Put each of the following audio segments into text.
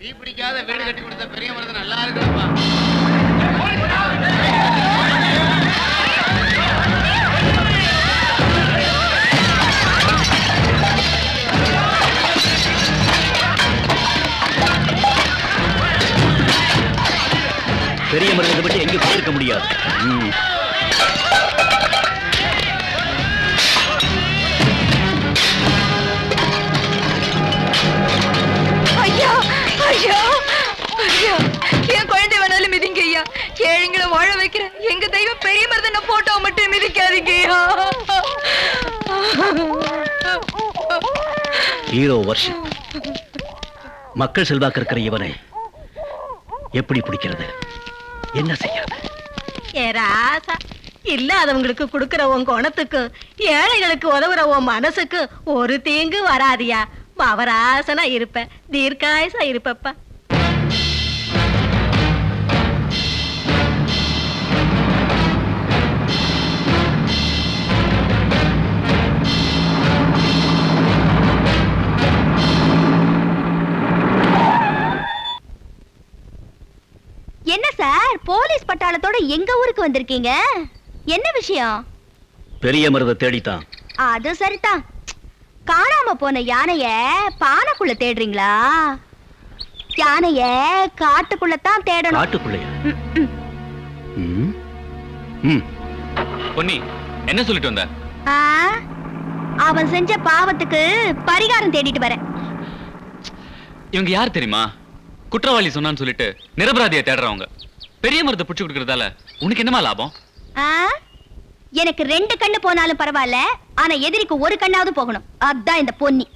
தீ பிடிக்காத வீடு கட்டி கொடுத்த பெரிய மருது நல்லா இருக்குப்பா. பெரிய மருந்துக்கு பற்றி எங்க போயிருக்க முடியாது. ஐயா ஐயா ஐயா, என் குழந்தை வேணாலும் மிதிங்க ஐயா. ஏழைங்களை வாழ வைக்கிற எங்க தெய்வம் பெரிய மருதன போட்டோ மட்டும் மிதிக்காதீங்க ஐயா. ஹீரோ வருஷம் மக்கள் செல்வாக்கு இருக்கிற இவனை எப்படி பிடிக்கிறது, என்ன செய்யறது? இல்லாதவங்களுக்கு கொடுக்கிற உன் குணத்துக்கு ஏழைகளுக்கு உதவுற உன் மனசுக்கு ஒரு தீங்கு வராதியா. மவராசனா இருப்ப, தீர்க்காயசா இருப்பப்பா. என்ன சார், போலீஸ் பட்டாளத்தோட எங்க ஊருக்கு வந்திருக்கீங்க? என்ன விஷயம்? பெரிய மருதை தேடித்தான். அது சரிதான். காணாம போன யானைய பானைக்குள்ள தேடுறீங்களா? யானைய காட்டுக்குள்ளதான் தேடணும். காட்டுக்குள்ளையா? பொன்னி, என்ன சொல்லிட்டு வந்த? அவன் செஞ்ச பாவத்துக்கு பரிகாரம் தேடிட்டு வரேன். இவங்க யார் தெரியுமா? குற்றவாளி சொன்னான்னு சொல்லிட்டு நிரபராதியை தேடுறவங்க. பெரிய மருந்தை புடிச்சு கொடுக்கறதால உனக்கு என்னமா லாபம்? எனக்கு 2 கண்ணு போனாலும் பரவாயில்ல, ஆனா எதிரிக்கு ஒரு கண்ணாவது போகணும். அதான் இந்த பொன்னி.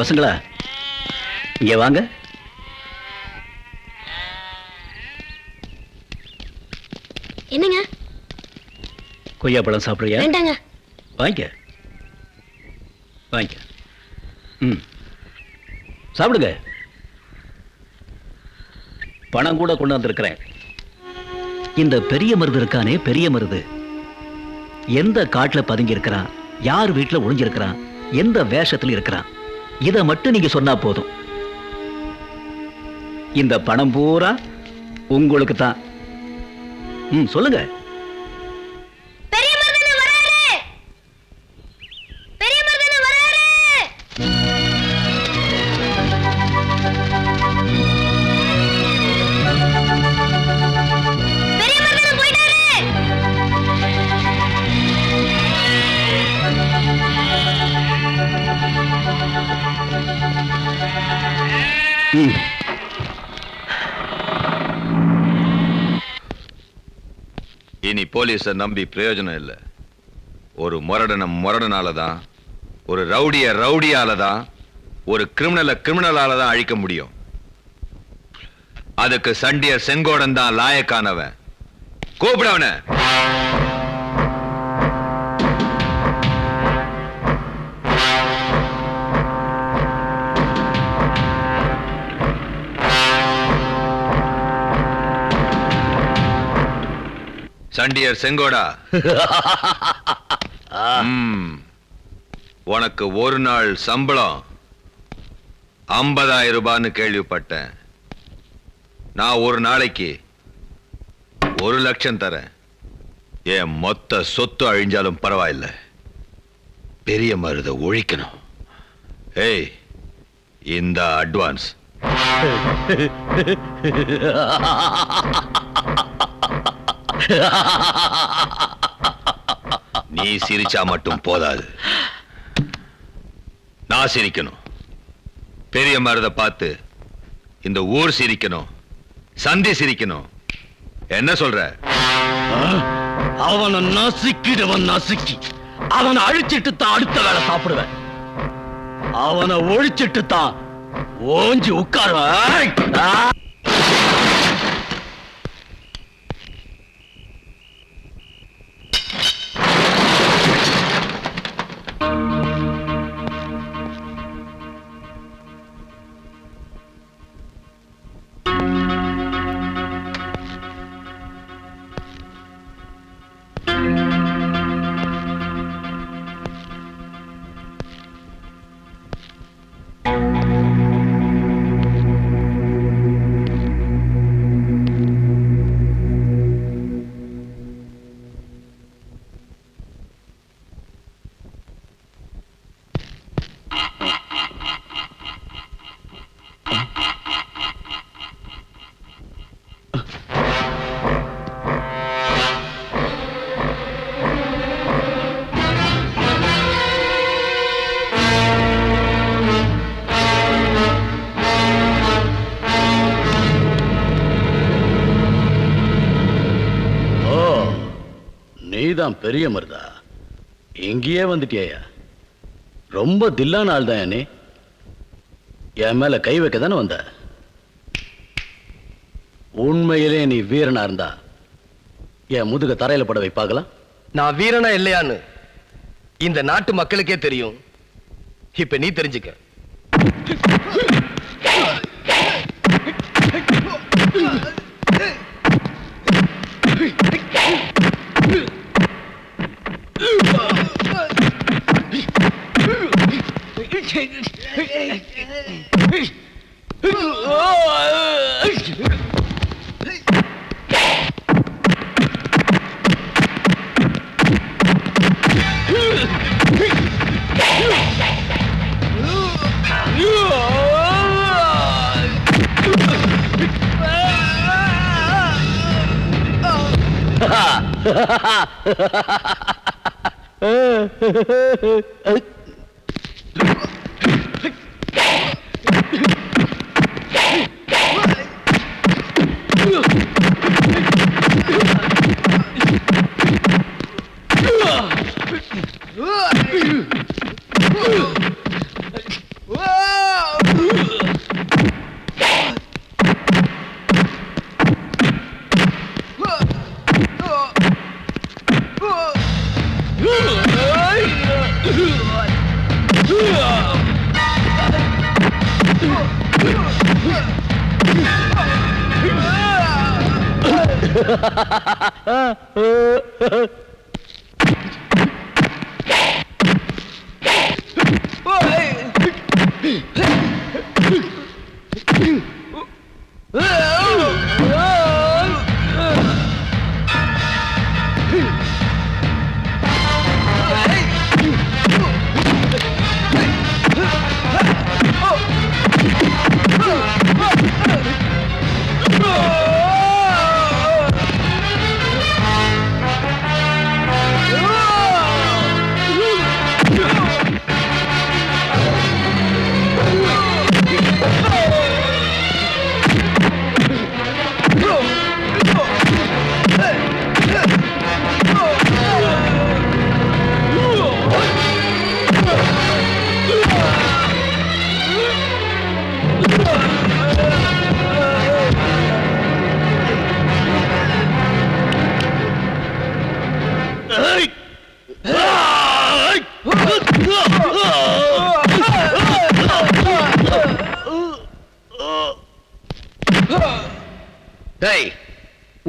பசங்களா, இங்க வாங்க. என்னங்க? கொய்யா பழம் சாப்பிடுறியா? வேண்டாங்க. வாங்கிக்க வாங்கிக்க. சாப்பிடுங்க. பணம் கூட கொண்டு வந்திருக்கிறேன். இந்த பெரிய மருது இருக்கானே, பெரிய மருது எந்த காட்டுல பதுங்கி இருக்கிறான், யார் வீட்டுல ஒளிஞ்சிருக்கிறான், எந்த வேஷத்துல இருக்கிறான், இதை மட்டும் நீங்க சொன்னா போதும். இந்த பணம் பூரா உங்களுக்கு தான். சொல்லுங்க. இனி போலீஸ நம்பி பிரயோஜனம் இல்லை. ஒரு முரடனாலதான், ஒரு ரவுடியாலதான், ஒரு கிரிமினலாலதான் அழிக்க முடியும். அதுக்கு சண்டியர் செங்கோடன் தான் லாயக்கானவன். கூப்பிடவன. சண்டியர் செங்கோடா, உனக்கு ஒரு நாள் சம்பளம் 50,000 ரூபான்னு கேள்விப்பட்டேன். நான் ஒரு நாளைக்கு 1 லட்சம் தரேன். என் மொத்த சொத்து அழிஞ்சாலும் பரவாயில்ல, பெரிய மருதை ஒழிக்கணும். ஏய், இந்த அட்வான்ஸ். நீ சிரிச்சா மட்டும் போதாது, நான் சிரிக்கணும். பெரிய மருதை பார்த்து இந்த ஊர் சிரிக்கணும், சந்தி சிரிக்கணும். என்ன சொல்ற? அவனை நசுக்கிடுவன், நசுக்கி அவனை அழிச்சிட்டு தான் அடுத்த வேலை சாப்பிடுவேன். அவனை ஒழிச்சிட்டு தான் ஓஞ்சி உட்காருவேன். நீதான் பெரிய மருதா? எங்கேயே வந்துட்டியா? ரொம்ப தில்லான ஆள் தான். நீ என் மேல கை வைக்க தானே வந்த? உண்மையிலே நீ வீரனா இருந்தா என் முதுக தரையில பட வைப்பாக்கலாம். நான் வீரனா இல்லையான்னு இந்த நாட்டு மக்களுக்கே தெரியும். இப்ப நீ தெரிஞ்சுக்க.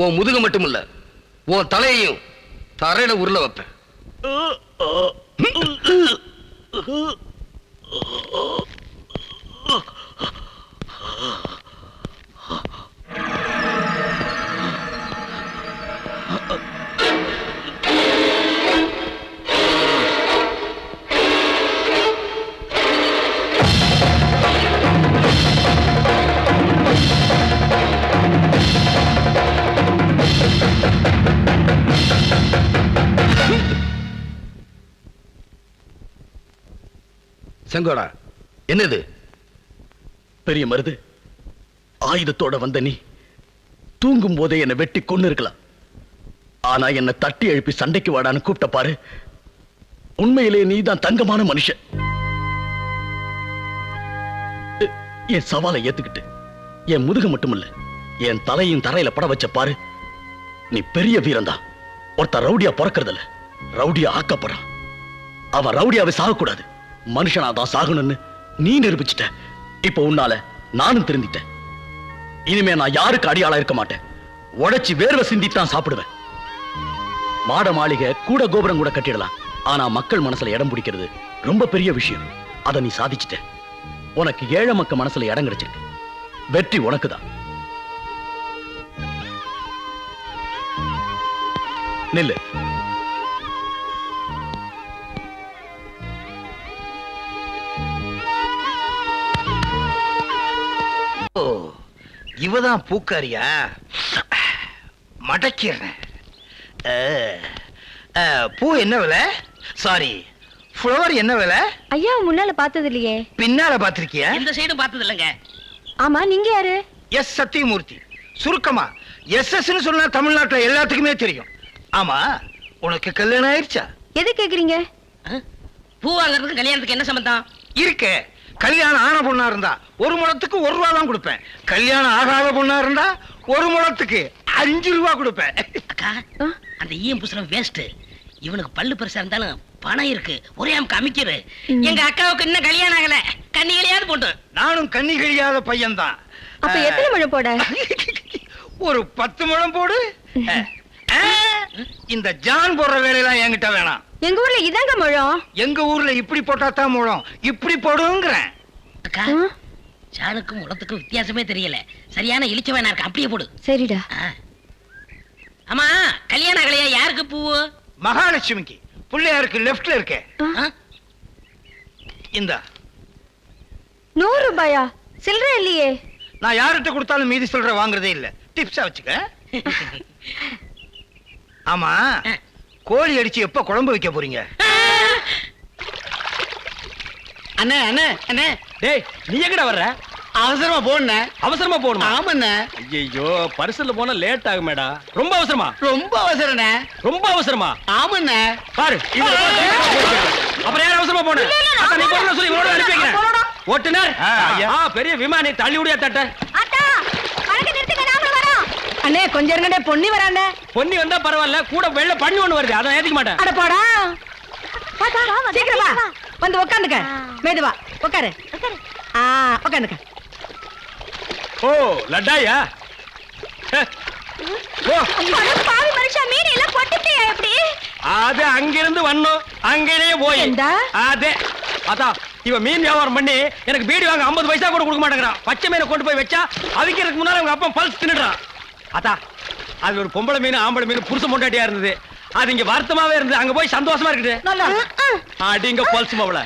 உன் முதுகு மட்டும் இல்ல, உன் தலையையும் தரையில உருள வைப்பேன். செங்கோடா, என்னது? பெரிய மருது, ஆயுதத்தோட வந்த நீ தூங்கும் போதே என்னை வெட்டி கொண்டு இருக்கலாம். ஆனா என்னை தட்டி எழுப்பி சண்டைக்கு வாடான்னு கூப்பிட்ட பாரு. உண்மையிலே நீதான் தங்கமான மனுஷன். என் சவாலை ஏத்துக்கிட்டு என் முதுக மட்டுமில்ல, என் தலையும் தரையில பட வச்ச பாரு. நீ பெரிய வீரன்தான். ஒருத்தர் ரவுடியா பிறக்கிறதில்ல, ரவுடியா ஆக்கப்படுறான். அவன் ரவுடியாவே சாகக்கூடாது, மனுஷனாதான் சாகணும்னு நீ நிரூபிச்சிட்ட. இப்ப உன்னால நானும் திருந்திட்டேன். இனிமே நான் யாருக்கு அடியாளா இருக்க மாட்டேன். உடைச்சு வேர்வை சிந்தித்தான் சாப்பிடுவேன். மாட மாளிகை கூட கோபுரம் கூட கட்டிடலாம், ஆனா மக்கள் மனசுல இடம் பிடிக்கிறது ரொம்ப பெரிய விஷயம். அதை நீ சாதிச்சிட்ட. உனக்கு ஏழை மக்கள் மனசுல இடம் கிடைச்சிருக்கு. வெற்றி உனக்குதான். நில்லு. இவதான் பூக்காரியா? மடக்கிறேன். பூ என்ன விலை? சாரி, ஃப்ளவர் என்ன விலை? ஐயா முன்னால பார்த்தது இல்லையே. பின்னால பாத்திருக்கியா? இந்த சைடும் பார்த்தது இல்லைங்க. ஆமா, நீங்க யாரு? எஸ் சத்தியமூர்த்தி. சுருக்கமா எஸ்எஸ் சொன்னா தமிழ்நாட்டுல எல்லாத்துக்குமே தெரியும். ஆமா, உனக்கு கல்யாணம் ஆயிடுச்சா? எது கேக்குறீங்க? பூ வாங்குறதுக்கு கல்யாணத்துக்கு என்ன சம்பந்தம்? இருக்கே. கல்யாணம் ஆன பொண்ணா இருந்தா 1 முழத்துக்கு 1 ரூபா தான் கொடுப்பேன். கல்யாணம் ஆகாத பொண்ணா இருந்தா 1 முழத்துக்கு 5 ரூபா கொடுப்பேன். அக்கா, அந்த ஈயம் புசுரம் வேஸ்ட். இவனுக்கு பல்லு பெருசா இருந்தாலும் பணம் இருக்கு, ஒரே அமுக்கு அமைக்கிறு. எங்க அக்காவுக்கு இன்னும் கல்யாணம் ஆகல, கண்ணிகளையாவது போட்டு. நானும் கண்ணி கழியாத பையன்தான். அப்ப எத்தனை முழம் போட? ஒரு 10 முழம் போடு. இந்த ஜான் போடுற வேலையெல்லாம் என்கிட்ட வேணாம். எங்க ஊர்ல இதாங்க முழம். எங்க ஊர்ல இப்படி போட்டா தான் முழம், இப்படி போடுங்கிறேன். அக்கா, ஜானுக்கும் முளத்துக்கும் வித்தியாசமே தெரியல. சரியான இழிச்ச வேணா இருக்கு, அப்படியே போடு. சரிடா. ஆமா, கல்யாணம் ஆகலையா? யாருக்கு பூவு? மகாலட்சுமிக்கு. பிள்ளையாருக்கு லெஃப்ட்ல இருக்கே. இந்த 100 ரூபாயா? சில்லற இல்லையே. நான் யார்கிட்ட கொடுத்தாலும் மீதி சில்லற வாங்குறதே இல்ல. டிப்ஸா வச்சுக்க. ஆமா, கோழி அடிச்சு எப்ப குழம்பு வைக்க போறீங்க? அண்ணே அண்ணே அண்ணே, டேய், நீ எங்கடா வர்ற? அவசரமா போன. அவசரமா போகணுமா? ஆமாண்ணே. ஐயோ, பரிசல்ல போனா லேட் ஆகுமேடா. ரொம்ப அவசரமா? ரொம்ப அவசரண்ணே. ரொம்ப அவசரமா? ஆமாண்ணே. பாரு, அப்புறம் யார் அவசரமா போன? அக்கா, நீ போறேன்னு சொல்லி இவரோட அனுப்பி வைக்கிறேன். ஓட்டுனர், பெரிய விமானி தள்ளி விடியா தட்ட. அத்தா, வணக்க நிறுத்துங்க, நாம வரோம். அண்ணே கொஞ்சம் இருங்கடே, பொன்னி வரானே. பொன்னி வந்தா பரவாயில்ல, கூட வெள்ள பண்ணி ஒண்ணு வருது, அதான் ஏத்திக்க மாட்டேன். அட போடா. சீக்கிரம் வா, வந்து உட்காந்துக்க. மெதுவா உட்காரு. உட்காந்துக்க. ஓ, லட்டாயா? ஓ, பாவி மனுஷா, மீன் எல்லாம் போட்டுட்டியா எப்படி? அது அங்கிருந்து வந்தோம், அங்கேயே போய். ஏண்டா? அதே அதான், இவன் மீன் வியாபாரம் பண்ணி எனக்கு பீடி வாங்க 50 பைசா கூட கொடுக்க மாட்டேங்கிறான். பச்சை மீனை கொண்டு போய் வச்சா அவிக்கிறதுக்கு முன்னால அவங்க அப்பா பல்ஸ் தின்னுடுறான். அதான், அது ஒரு பொம்பளை மீன் ஆம்பளை மீன் புருஷ பொண்டாட்டியா இருந்தது. அது இங்க வருத்தமாவே இருந்தது, அங்க போய் சந்தோஷமா இருக்குது. அடிங்க பல்ஸ் மவள.